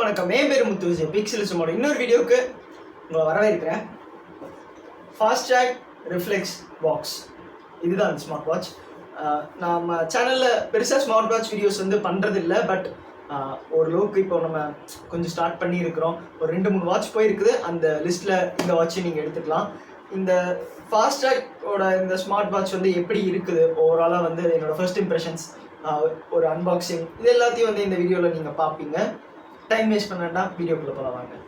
வணக்கம். என் பேர் முத்து. பிக்சல் சும்மா இன்னொரு வீடியோக்கு உங்களை வரவேற்கிறேன். Fastrack Reflex பாக்ஸ் இதுதான் அந்த ஸ்மார்ட் வாட்ச். நம்ம சேனலில் பெருசாக ஸ்மார்ட் வாட்ச் வீடியோஸ் வந்து பண்ணுறதில்ல. பட் ஓரளவுக்கு இப்போ நம்ம கொஞ்சம் ஸ்டார்ட் பண்ணியிருக்கிறோம். ஒரு 2-3 வாட்ச் போயிருக்குது. அந்த லிஸ்ட்டில் இந்த வாட்சை நீங்கள் எடுத்துக்கலாம். இந்த Fastrack-ஓட இந்த ஸ்மார்ட் வாட்ச் வந்து எப்படி இருக்குது ஓவராலாக வந்து என்னோடய ஃபர்ஸ்ட் இம்ப்ரெஷன்ஸ், ஒரு அன்பாக்சிங், இது எல்லாத்தையும் வந்து இந்த வீடியோவில் நீங்கள் பார்ப்பீங்க. டைம் வேஸ்ட் பண்ண வேண்டாம், வீடியோக்குள்ளே போகலாம் வாங்க.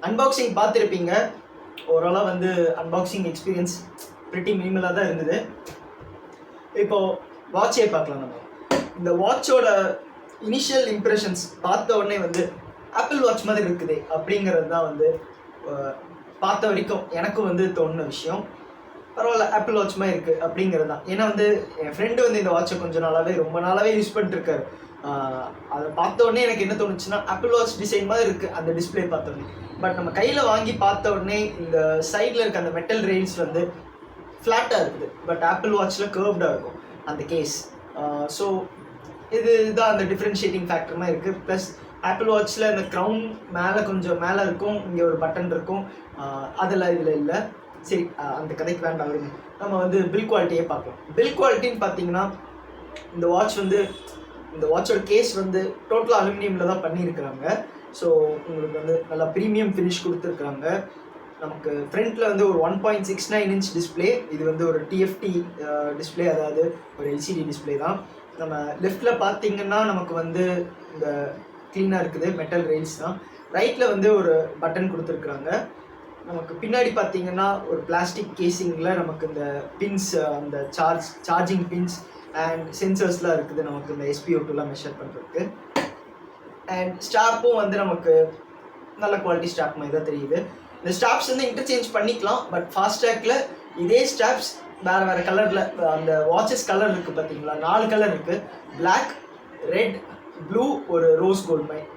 அன்பாக்சிங் பார்த்துருப்பீங்க. ஓவராலாக வந்து அன்பாக்சிங் எக்ஸ்பீரியன்ஸ் ப்ரிட்டி மினிமலாக தான் இருந்தது. இப்போது வாட்சே பார்க்கலாம். நம்ம இந்த வாட்சோட இனிஷியல் இம்ப்ரெஷன்ஸ் பார்த்த உடனே வந்து ஆப்பிள் வாட்ச் மாதிரி இருக்குது அப்படிங்கிறது தான் வந்து பார்த்த வரைக்கும் எனக்கும் வந்து தோணுன விஷயம். பரவாயில்ல, ஆப்பிள் வாட்ச் மாதிரி இருக்குது அப்படிங்கிறது தான். ஏன்னா வந்து என் ஃப்ரெண்டு வந்து இந்த வாட்சை ரொம்ப நாளாகவே யூஸ் பண்ணிட்டுருக்காரு. அதை பார்த்த உடனே எனக்கு என்ன தோணுச்சுன்னா, ஆப்பிள் வாட்ச் டிசைன் மாதிரி இருக்குது அந்த டிஸ்பிளே பார்த்த உடனே. பட் நம்ம கையில் வாங்கி பார்த்த உடனே இந்த சைடில் இருக்க அந்த மெட்டல் ரெயில்ஸ் வந்து ஃப்ளாட்டாக இருக்குது. பட் ஆப்பிள் வாட்சில் கர்வ்டாக இருக்கும் அந்த கேஸ். ஸோ இதுதான் அந்த டிஃப்ரென்ஷியேட்டிங் ஃபேக்டர் மாதிரி இருக்குது. ப்ளஸ் ஆப்பிள் வாட்சில் இந்த க்ரௌன் மேலே கொஞ்சம் மேலே இருக்கும், இங்கே ஒரு பட்டன் இருக்கும். அதில் இதில் இல்லை. சரி, அந்த கதைக்கு வேண்டாம். நம்ம வந்து பில் குவாலிட்டியே பார்க்கலாம். பில் குவாலிட்டின்னு பார்த்தீங்கன்னா, இந்த வாட்சோட கேஸ் வந்து டோட்டலாக அலுமினியமில் தான் பண்ணியிருக்கிறாங்க. ஸோ உங்களுக்கு வந்து நல்லா ப்ரீமியம் ஃபினிஷ் கொடுத்துருக்குறாங்க. நமக்கு ஃப்ரண்ட்டில் வந்து ஒரு 1.69 இன்ச் டிஸ்பிளே. இது வந்து ஒரு டிஎஃப்டி டிஸ்பிளே, அதாவது ஒரு எல்சிடி டிஸ்பிளே தான். நம்ம லெஃப்டில் பார்த்தீங்கன்னா நமக்கு வந்து இந்த க்ளீனாக இருக்குது, மெட்டல் ரெயில்ஸ் தான். ரைட்டில் வந்து ஒரு பட்டன் கொடுத்துருக்குறாங்க. நமக்கு பின்னாடி பார்த்தீங்கன்னா ஒரு பிளாஸ்டிக் கேசிங்கில் நமக்கு இந்த பின்ஸ், அந்த சார்ஜிங் பின்ஸ் அண்ட் சென்சர்ஸ்லாம் இருக்குது. நமக்கு இந்த SpO2லாம் மெஷர் பண்ணுறதுக்கு. அண்ட் ஸ்டாப்பும் வந்து நமக்கு நல்ல குவாலிட்டி ஸ்டாப் மாதிரி தான் தெரியுது. இந்த ஸ்டாப்ஸ் வந்து இன்டர்சேஞ்ச் பண்ணிக்கலாம். பட் Fastrackல இதே ஸ்டாப்ஸ் வேறு கலரில், அந்த வாட்சஸ் கலர் இருக்குது பார்த்தீங்களா, 4 கலர் இருக்குது. பிளாக், ரெட், ப்ளூ, ஒரு ரோஸ் கோல்ட் மாதிரி.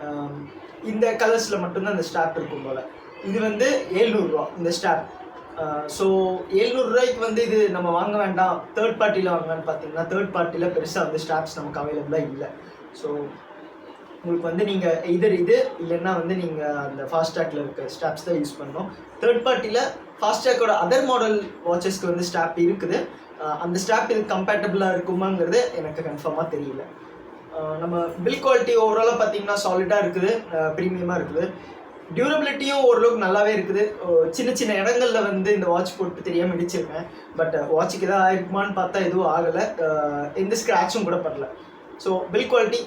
இந்த கலர்ஸில் மட்டும்தான் இந்த ஸ்டாப் இருக்கும் போல். இது வந்து 700 ரூபா இந்த ஸ்டாப். ஸோ 700 ரூபாய்க்கு வந்து இது நம்ம வாங்க வேண்டாம், தேர்ட் பார்ட்டியில் வாங்கலான்னு பார்த்தீங்கன்னா, தேர்ட் பார்ட்டியில் பெருசாக வந்து ஸ்டாப்ஸ் நமக்கு அவைலபிளாக இல்லை. ஸோ உங்களுக்கு வந்து நீங்கள் இதர் இது இல்லைன்னா வந்து நீங்கள் அந்த Fastrackல இருக்க ஸ்டாப்ஸ் தான் யூஸ் பண்ணணும். தேர்ட் பார்ட்டியில் Fastrackோட அதர் மாடல் வாட்சஸ்க்கு வந்து ஸ்டாப் இருக்குது. அந்த ஸ்டாப் இது கம்பேட்டபிளாக இருக்குமாங்கிறது எனக்கு கன்ஃபார்மாக தெரியல. நம்ம பில் குவாலிட்டி ஓவராலாக பார்த்தீங்கன்னா சாலிடாக இருக்குது, ப்ரீமியமாக இருக்குது. டியூரபிலிட்டியும் ஓரளவுக்கு நல்லாவே இருக்குது. சின்ன சின்ன இடங்களில் வந்து இந்த வாட்ச் போட்டு தெரியாமல் இடிச்சிருக்கேன். பட் வாட்சுக்கு எதாவது ஆயிருக்குமான்னு பார்த்தா எதுவும் ஆகலை, எந்த ஸ்க்ராட்சும் கூட படல. So bill quality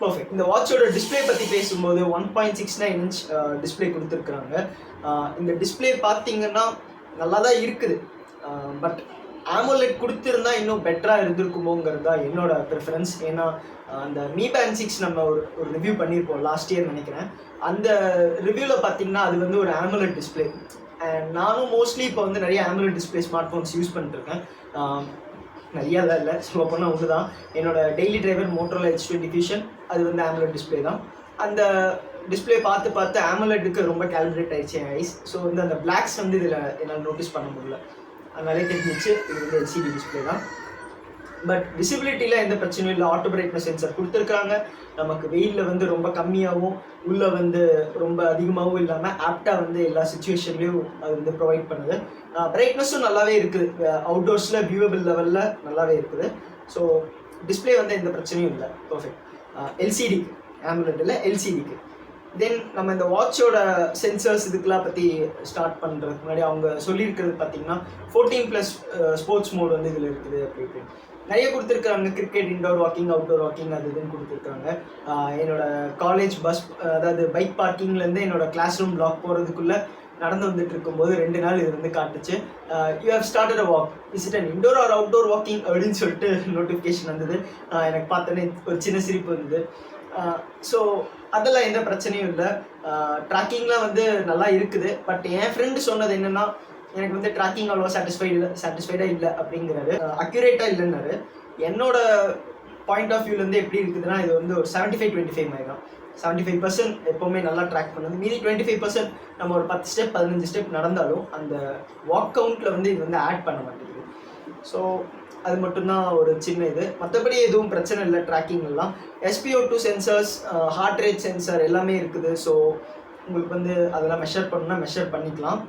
perfect. இந்த வாட்சோட டிஸ்பிளே பற்றி பேசும்போது 1.69 இன்ச் டிஸ்பிளே கொடுத்துருக்குறாங்க. இந்த டிஸ்பிளே பார்த்தீங்கன்னா நல்லா தான் இருக்குது. பட் AMOLED கொடுத்துருந்தா இன்னும் பெட்டராக இருந்திருக்குமோங்கிறது தான் என்னோட ப்ரிஃபரன்ஸ். ஏன்னா அந்த Mi Band 6 நம்ம ஒரு ரிவ்யூ பண்ணியிருப்போம் லாஸ்ட் இயர் நினைக்கிறேன். அந்த ரிவ்யூவில் பார்த்தீங்கன்னா அது வந்து ஒரு AMOLED டிஸ்பிளே. அண்ட் நானும் மோஸ்ட்லி இப்போ வந்து நிறைய AMOLED display smart phones use பண்ணிட்டுருக்கேன். நிறையா தான் இல்லை, சொல்ல போனால் ஒன்று தான். என்னோட daily driver Motorola H20 Fusion, அது வந்து AMOLED டிஸ்பிளே தான். அந்த டிஸ்பிளே பார்த்து AMOLEDக்கு ரொம்ப கேல்குலேட் ஆயிடுச்சு என் ஐஸ். ஸோ வந்து அந்த பிளாக்ஸ் வந்து இதில் என்னால் நோட்டீஸ் பண்ண முடியல. அதனாலே தெரிஞ்சிச்சு இது வந்து எல்சிடி டிஸ்பிளே தான். பட் விசிபிலிட்டியில் எந்த பிரச்சனையும் இல்லை. ஆட்டோ பிரைட்னஸ் சென்சர் கொடுத்துருக்காங்க. நமக்கு வெயிலில் வந்து ரொம்ப கம்மியாகவும் உள்ளே வந்து ரொம்ப அதிகமாகவும் இல்லாமல் ஆப்டாக வந்து எல்லா சுச்சுவேஷன்லேயும் அது வந்து ப்ரொவைட் பண்ணுது. பிரைட்னஸும் நல்லாவே இருக்குது. அவுட்டோர்ஸில் வியூவபிள் லெவலில் நல்லாவே இருக்குது. ஸோ டிஸ்பிளே வந்து எந்த பிரச்சனையும் இல்லை, பர்ஃபெக்ட். எல்சிடி AMOLED இல்லை LCDக்கு. தென் நம்ம இந்த வாட்சோட சென்சர்ஸ் இதுக்கெல்லாம் பற்றி ஸ்டார்ட் பண்ணுறதுக்கு முன்னாடி அவங்க சொல்லியிருக்கிறது பார்த்தீங்கன்னா 14+ ஸ்போர்ட்ஸ் மோட் வந்து இதில் இருக்குது அப்படி இப்படின்னு நிறைய கொடுத்துருக்காங்க. Cricket, indoor walking, outdoor walking அது இதுன்னு கொடுத்துருக்காங்க. என்னோட காலேஜ் பஸ், அதாவது பைக் பார்க்கிங்லேருந்து என்னோட கிளாஸ் ரூம் பிளாக் போகிறதுக்குள்ளே நடந்து வந்துட்டு இருக்கும்போது 2 நாள் இது வந்து காட்டுச்சு. You have started a walk, is it an indoor or outdoor walking அப்படின்னு சொல்லிட்டு நோட்டிஃபிகேஷன் வந்தது. எனக்கு பார்த்தோன்னே ஒரு சின்ன சிரிப்பு வந்தது. ஸோ அதெல்லாம் எந்த பிரச்சனையும் இல்லை. ட்ராக்கிங்லாம் வந்து நல்லா இருக்குது. பட் என் ஃப்ரெண்டு சொன்னது என்னென்னா, எனக்கு வந்து ட்ராக்கிங் அவ்வளோ சாட்டிஸ்ஃபைடாக இல்லை அப்படிங்கிறாரு. அக்யூரேட்டாக இல்லைன்னாரு. என்னோட பாயிண்ட் ஆஃப் வியூலேருந்து எப்படி இருக்குதுன்னா, இது வந்து ஒரு 75-25 மாதிரி தான். 75% எப்போவுமே நல்லா ட்ராக் பண்ணுது. மீதி 25% நம்ம ஒரு 10 ஸ்டெப் 15 ஸ்டெப் நடந்தாலும் அந்த வாக் கவுண்ட்டில் வந்து இது வந்து ஆட் பண்ண மாட்டேங்குது. ஸோ அது மட்டும்தான் ஒரு சின்ன இது. மற்றபடி எதுவும் பிரச்சனை இல்லை. ட்ராக்கிங்லாம் SpO2 sensors, heart rate sensor எல்லாமே இருக்குது. ஸோ உங்களுக்கு வந்து அதெல்லாம் மெஷர் பண்ணணும்னா மெஷர் பண்ணிக்கலாம்.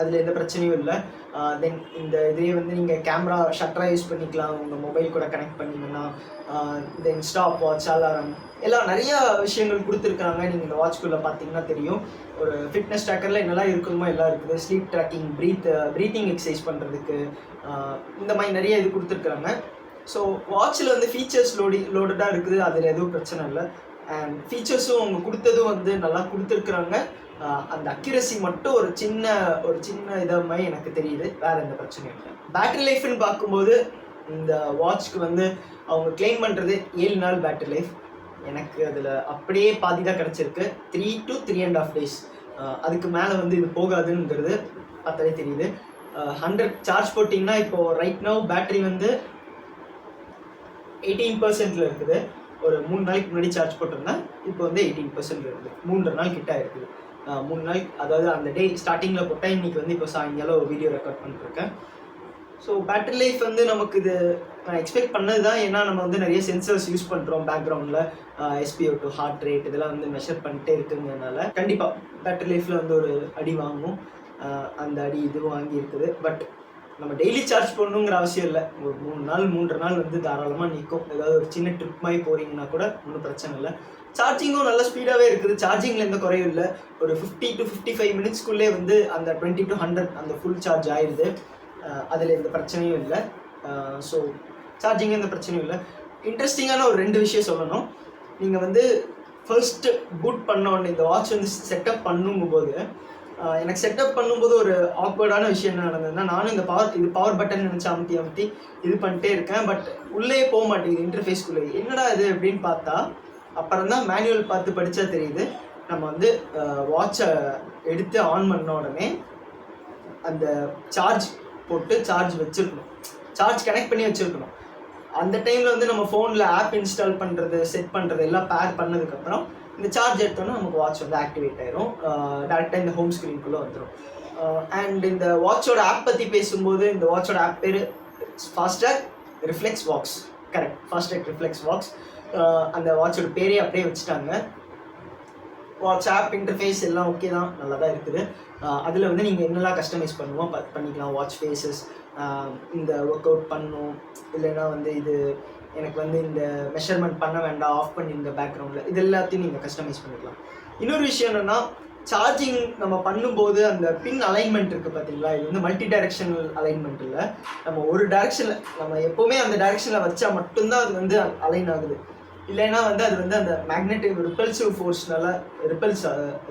அதில் எந்த பிரச்சனையும் இல்லை. தென் இந்த இதையே வந்து நீங்கள் கேமரா ஷட்டராக யூஸ் பண்ணிக்கலாம் உங்கள் மொபைல் கூட கனெக்ட் பண்ணிங்கன்னா. தென் ஸ்டாப் வாட்ச், அலாரம் எல்லாம் நிறையா விஷயங்கள் கொடுத்துருக்காங்க. நீங்கள் இந்த வாட்ச்குள்ளே பார்த்தீங்கன்னா தெரியும். ஒரு ஃபிட்னஸ் ட்ராக்கரில் என்னெல்லாம் இருக்குமோ எல்லாம் இருக்குது. ஸ்லீப் ட்ராக்கிங், ப்ரீத்திங் எக்ஸசைஸ் பண்ணுறதுக்கு இந்த மாதிரி நிறைய இது கொடுத்துருக்குறாங்க. ஸோ வாட்சில் வந்து ஃபீச்சர்ஸ் லோடடாக இருக்குது. அதில் எதுவும் பிரச்சனை இல்லை. அண்ட் ஃபீச்சர்ஸும் அவங்க கொடுத்ததும் வந்து நல்லா கொடுத்துருக்குறாங்க. அந்த அக்யூரசி மட்டும் ஒரு சின்ன இதாக மாதிரி எனக்கு தெரியுது. வேறு எந்த பிரச்சனையும் இல்லை. பேட்டரி லைஃப்னு பார்க்கும்போது இந்த வாட்ச்க்கு வந்து அவங்க கிளைம் பண்ணுறது 7 நாள் பேட்டரி லைஃப். எனக்கு அதில் அப்படியே பாதி தான் கிடச்சிருக்கு. 3 to 3.5 days. அதுக்கு மேலே வந்து இது போகாதுங்கிறது பார்த்தாலே தெரியுது. 100 சார்ஜ் போட்டிங்கன்னா இப்போது ரைட் நவ் பேட்டரி வந்து 18% இருக்குது. ஒரு 3 நாளைக்கு முன்னாடி சார்ஜ் போட்டிருந்தேன். இப்போ வந்து 18% இருக்குது. 3.5 நாள் கிட்ட இருக்குது. 3 நாள், அதாவது அந்த டே ஸ்டார்டிங்கில் போட்டால் இன்றைக்கி வந்து இப்போ சாயங்காலம் வீடியோ ரெக்கார்ட் பண்ணிட்டுருக்கேன். ஸோ பேட்டரி லைஃப் வந்து நமக்கு இது நான் எக்ஸ்பெக்ட் பண்ணது தான். ஏன்னா நம்ம வந்து நிறைய சென்சர்ஸ் யூஸ் பண்ணுறோம் பேக்ரவுண்டில். SpO2, ஹார்ட் ரேட் இதெல்லாம் வந்து மெஷர் பண்ணிட்டே இருக்குங்கிறதுனால கண்டிப்பாக பேட்டரி லைஃப்பில் வந்து ஒரு அடி வாங்கும். அந்த அடி இதுவும் வாங்கி இருக்குது. பட் நம்ம டெய்லி சார்ஜ் பண்ணணுங்கிற அவசியம் இல்லை. ஒரு 3 நாள் 3.5 நாள் வந்து தாராளமாக நிற்கும். ஏதாவது ஒரு சின்ன ட்ரிப் மாதிரி போகிறீங்கன்னா கூட ஒன்றும் பிரச்சனை இல்லை. சார்ஜிங்கும் நல்ல ஸ்பீடாகவே இருக்குது. சார்ஜிங்கில் எந்த குறையும் இல்லை. ஒரு 50 to 55 மினிட்ஸ்க்குள்ளே வந்து அந்த 20 to 100 அந்த ஃபுல் சார்ஜ் ஆயிடுது. அதில் எந்த பிரச்சனையும் இல்லை. ஸோ சார்ஜிங் எந்த பிரச்சனையும் இல்லை. இன்ட்ரெஸ்டிங்கான ஒரு 2 விஷயம் சொல்லணும். நீங்கள் வந்து ஃபர்ஸ்ட்டு பூட் பண்ண உடனே இந்த வாட்ச் வந்து செட்டப் பண்ணும்போது எனக்கு செட்டப் பண்ணும்போது ஒரு ஆக்வர்டான விஷயம் என்ன நடந்ததுன்னா, நானும் இந்த பவர் பட்டன் நினச்சி அமுத்தி இது பண்ணிட்டே இருக்கேன். பட் உள்ளே போக மாட்டேங்குது இன்டர்ஃபேஸ்க்குள்ளே. என்னடா இது அப்படின்னு பார்த்தா அப்புறம் தான் மேனுவல் பார்த்து படித்தா தெரியுது. நம்ம வந்து வாட்சை எடுத்து ஆன் பண்ண உடனே அந்த சார்ஜ் போட்டு சார்ஜ் வச்சுருக்கணும், சார்ஜ் கனெக்ட் பண்ணி வச்சுருக்கணும். அந்த டைமில் வந்து நம்ம ஃபோனில் ஆப் இன்ஸ்டால் பண்ணுறது, செட் பண்ணுறது எல்லாம் பேர் பண்ணதுக்கப்புறம் இந்த சார்ஜ் எடுத்தோன்னா நமக்கு வாட்ச் வந்து ஆக்டிவேட் ஆயிரும். டேரெக்டாக இந்த ஹோம் ஸ்க்ரீனுக்குள்ளே வந்துடும். அண்ட் இந்த வாட்சோட ஆப் பற்றி பேசும்போது இந்த வாட்சோட ஆப் பேர் Fastrack Reflex watch. Correct, Fastrack Reflex watch. அந்த வாட்சோட பேரே அப்படியே வச்சுட்டாங்க. வாட்ச் ஆப் இன்டர்ஃபேஸ் எல்லாம் ஓகே தான், நல்லா தான் இருக்குது. அதில் வந்து நீங்கள் என்னெல்லாம் கஸ்டமைஸ் பண்ணிக்கலாம். வாட்ச் ஃபேஸஸ், இந்த ஒர்க் அவுட் பண்ணணும், இல்லைன்னா வந்து இது எனக்கு வந்து இந்த மெஷர்மெண்ட் பண்ண வேண்டாம், ஆஃப் பண்ணி இந்த பேக்ரவுண்டில், இது எல்லாத்தையும் நீங்கள் கஸ்டமைஸ் பண்ணிக்கலாம். இன்னொரு விஷயம் என்னென்னா, சார்ஜிங் நம்ம பண்ணும்போது அந்த பின் அலைன்மெண்ட் இருக்குது பார்த்தீங்களா, இது வந்து மல்டி டைரெக்ஷனல் அலைன்மெண்ட் இல்லை. நம்ம ஒரு டைரெக்ஷனில் நம்ம எப்போவுமே அந்த டைரெக்ஷனில் வச்சா மட்டும்தான் அது வந்து அலைன் ஆகுது. இல்லைன்னா வந்து அது வந்து அந்த மேக்னெட்டிக் ரிப்பல்சிவ் ஃபோர்ஸ்னால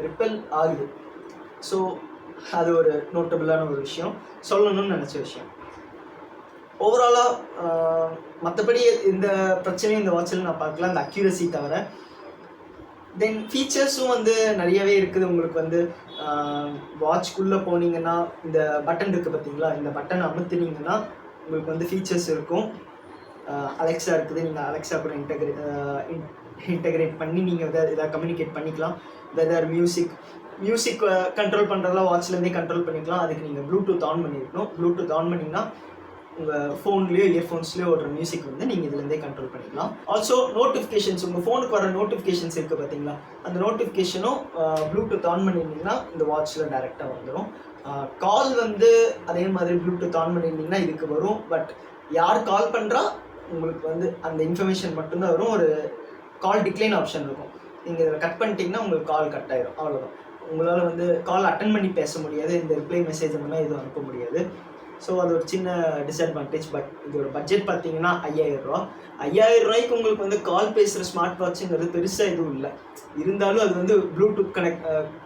ரிப்பல் ஆகுது. ஸோ அது ஒரு நோட்டபுளான ஒரு விஷயம், சொல்லணும்னு நினச்ச விஷயம். ஓவராலாக மற்றபடி இந்த பிரச்சனையும் இந்த வாட்சில் நான் பார்க்கலாம், இந்த அக்யூரசி தவிர. தென் ஃபீச்சர்ஸும் வந்து நிறையவே இருக்குது. உங்களுக்கு வந்து வாட்ச்குள்ளே போனீங்கன்னா இந்த பட்டன் இருக்குது பார்த்தீங்களா, இந்த பட்டன் அமுத்துனீங்கன்னா உங்களுக்கு வந்து ஃபீச்சர்ஸ் இருக்கும். அலெக்ஸா இருக்குது, நீங்கள் அலெக்ஸா கூட இன்டெகிரேட் பண்ணி நீங்கள் இதை கம்யூனிகேட் பண்ணிக்கலாம். வெதர் மியூசிக் கண்ட்ரோல் பண்ணுறதெல்லாம் வாட்ச்லேருந்தே கண்ட்ரோல் பண்ணிக்கலாம். அதுக்கு நீங்கள் ப்ளூடூத் ஆன் பண்ணியிருக்கணும். ப்ளூடூத் ஆன் பண்ணிங்கன்னா உங்கள் ஃபோன்லேயோ இயர்ஃபோன்ஸ்லேயோ ஓடுற மியூசிக் வந்து நீங்கள் இதுலேருந்தே கண்ட்ரோல் பண்ணிக்கலாம். ஆல்சோ நோட்டிஃபிகேஷன்ஸ், உங்கள் ஃபோனுக்கு வர நோட்டிஃபிகேஷன்ஸ் இருக்குது பார்த்தீங்களா, அந்த நோட்டிஃபிகேஷனும் ப்ளூடூத் ஆன் பண்ணியிருந்தீங்கன்னா இந்த வாட்சில் டைரெக்டாக வந்துடும். கால் வந்து அதே மாதிரி ப்ளூடூத் ஆன் பண்ணியிருந்தீங்கன்னா இதுக்கு வரும். பட் யார் கால் பண்ணுறா உங்களுக்கு வந்து அந்த இன்ஃபர்மேஷன் மட்டும்தான் வரும். ஒரு கால் டிக்ளைன் ஆப்ஷன் இருக்கும். நீங்கள் இதில் கட் பண்ணிட்டீங்கன்னா உங்களுக்கு கால் கட் ஆயிடும், அவ்வளோதான். உங்களால் வந்து கால் அட்டன் பண்ணி பேச முடியாது, இந்த ரிப்ளை மெசேஜ் அந்த மாதிரி எதுவும் அனுப்ப முடியாது. ஸோ அது ஒரு சின்ன டிஸ்அட்வான்டேஜ். பட் இதோட பட்ஜெட் பார்த்தீங்கன்னா 5000 ரூபா. 5000 ரூபாய்க்கு உங்களுக்கு வந்து கால் பேசுகிற ஸ்மார்ட் வாட்சுங்கிறது பெருசாக எதுவும் இல்லை. இருந்தாலும் அது வந்து ப்ளூடூத்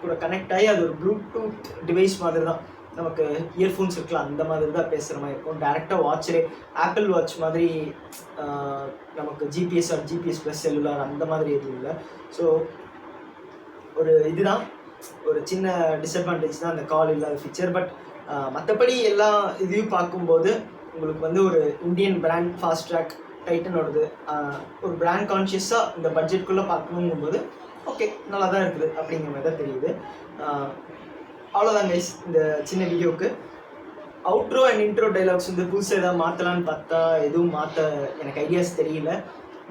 கூட கனெக்ட் ஆகி அது ஒரு ப்ளூடூத் டிவைஸ் மாதிரி தான். நமக்கு இயர்ஃபோன்ஸ் இருக்கலாம், அந்த மாதிரி தான் பேசுகிற மாதிரி இருக்கும். டேரெக்டாக வாட்சரே ஆப்பிள் வாட்ச் மாதிரி நமக்கு GPS or GPS plus cellular அந்த மாதிரி எதுவும் இல்லை. ஸோ ஒரு இதுதான் ஒரு சின்ன டிஸ்அட்வான்டேஜ் தான் அந்த கால் இல்லாத ஃபீச்சர். பட் மற்றபடி எல்லா இதையும் பார்க்கும்போது உங்களுக்கு வந்து ஒரு இந்தியன் பிராண்ட் ஃபாஸ்ட்ராக் டைட்டனோடது ஒரு பிராண்ட் கான்ஷியஸாக இந்த பட்ஜெட்குள்ளே பார்க்கணுங்கும்போது ஓகே நல்லா தான் இருக்குது அப்படிங்கிற மாதிரி தான் தெரியுது. அவ்வளோதான் கைஸ் இந்த சின்ன வீடியோவுக்கு. அவுட்ரோ அண்ட் இன்ட்ரோ டைலாக்ஸ் வந்து புதுசாக எதாவது மாற்றலான்னு பார்த்தா எதுவும் மாற்ற எனக்கு ஐடியாஸ் தெரியல.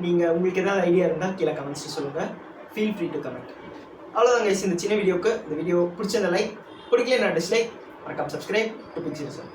நீங்கள் உங்களுக்கு எதாவது ஐடியா இருந்தால் கீழே கமெண்ட்ஸ் சொல்லுங்கள். Feel free to comment. அவ்வளோதான் கைஸ் இந்த சின்ன வீடியோவுக்கு. இந்த வீடியோ பிடிச்ச லைக், பிடிக்கல நான் டிஸ்லைக், மறக்காம சப்ஸ்கிரைப் டு பிக்சர் சார்.